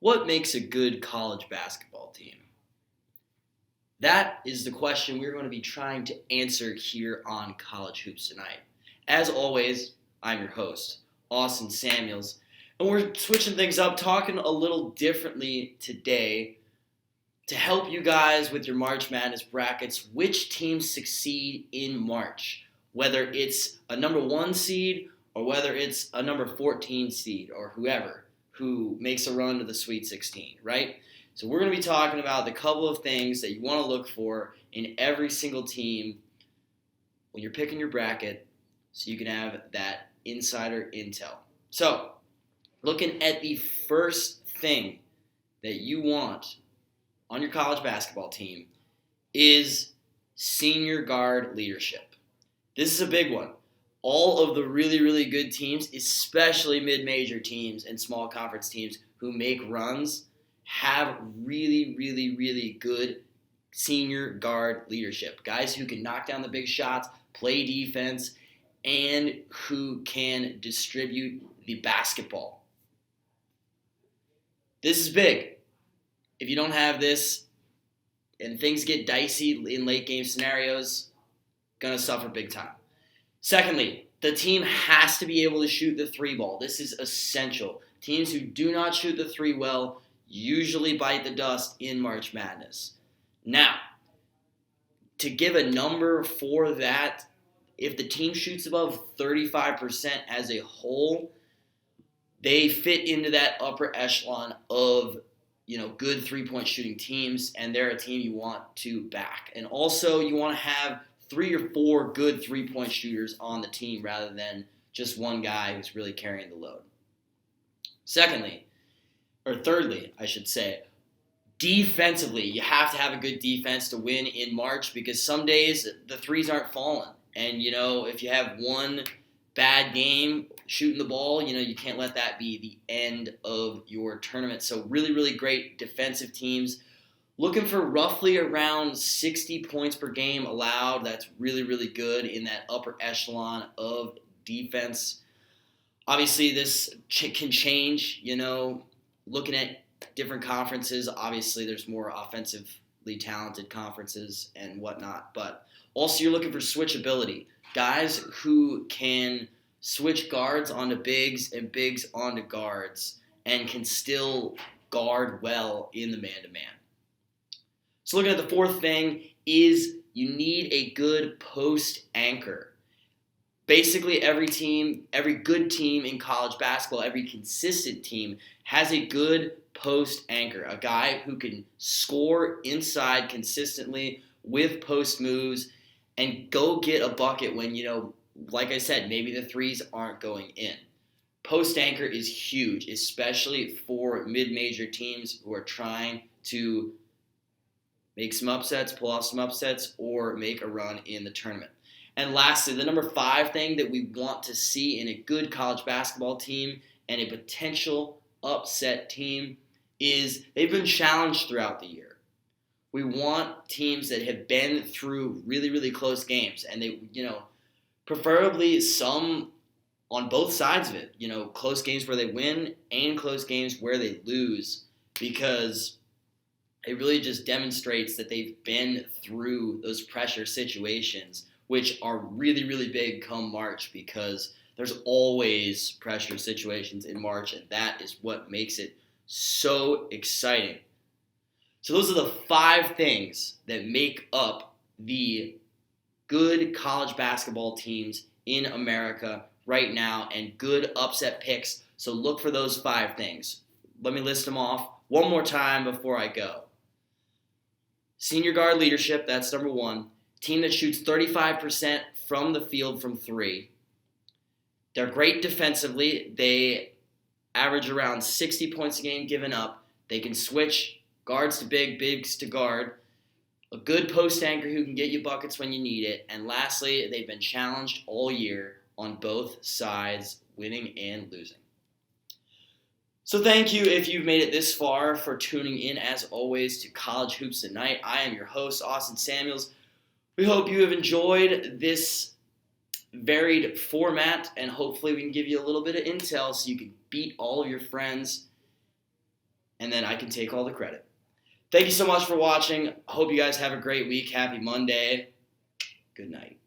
What makes a good college basketball team? That is the question we're going to be trying to answer here on College Hoops Tonight. As always, I'm your host, Austin Samuels, and we're switching things up, talking a little differently today to help you guys with your March Madness brackets, which teams succeed in March, whether it's a number 1 seed or whether it's a number 14 seed or whoever who makes a run to the Sweet 16, right? So we're going to be talking about the couple of things that you want to look for in every single team when you're picking your bracket so you can have that insider intel. So, looking at the first thing that you want on your college basketball team is senior guard leadership. This is a big one. All of the really, really good teams, especially mid-major teams and small conference teams who make runs, have really, really, really good senior guard leadership. Guys who can knock down the big shots, play defense, and who can distribute the basketball. This is big. If you don't have this and things get dicey in late game scenarios, gonna suffer big time. Secondly, the team has to be able to shoot the 3 ball. This is essential. Teams who do not shoot the 3 well usually bite the dust in March Madness. Now, to give a number for that, if the team shoots above 35% as a whole, they fit into that upper echelon of good 3-point shooting teams, and they're a team you want to back. And also, you want to have 3 or 4 good 3-point shooters on the team rather than just one guy who's really carrying the load. Thirdly, I should say, defensively, you have to have a good defense to win in March because some days the threes aren't falling. And, if you have one bad game shooting the ball, you can't let that be the end of your tournament. So really, really great defensive teams. Looking for roughly around 60 points per game allowed. That's really, really good in that upper echelon of defense. Obviously, this can change, looking at different conferences. Obviously, there's more offensively talented conferences and whatnot. But also, you're looking for switchability. Guys who can switch guards onto bigs and bigs onto guards and can still guard well in the man-to-man. So looking at the fourth thing is you need a good post anchor. Basically every good team in college basketball, every consistent team has a good post anchor, a guy who can score inside consistently with post moves and go get a bucket when, like I said, maybe the threes aren't going in. Post anchor is huge, especially for mid-major teams who are trying to make some upsets, pull off some upsets, or make a run in the tournament. And lastly, the number 5 thing that we want to see in a good college basketball team and a potential upset team is they've been challenged throughout the year. We want teams that have been through really, really close games, and they, preferably some on both sides of it, close games where they win and close games where they lose, because it really just demonstrates that they've been through those pressure situations, which are really, really big come March because there's always pressure situations in March, and that is what makes it so exciting. So those are the 5 things that make up the good college basketball teams in America right now and good upset picks. So look for those 5 things. Let me list them off one more time before I go. Senior guard leadership, that's number 1. Team that shoots 35% from the field from 3. They're great defensively. They average around 60 points a game given up. They can switch guards to bigs to guard. A good post anchor who can get you buckets when you need it. And lastly, they've been challenged all year on both sides, winning and losing. So thank you if you've made it this far for tuning in, as always, to College Hoops Tonight. I am your host, Austin Samuels. We hope you have enjoyed this varied format, and hopefully we can give you a little bit of intel so you can beat all of your friends and then I can take all the credit. Thank you so much for watching. I hope you guys have a great week. Happy Monday. Good night.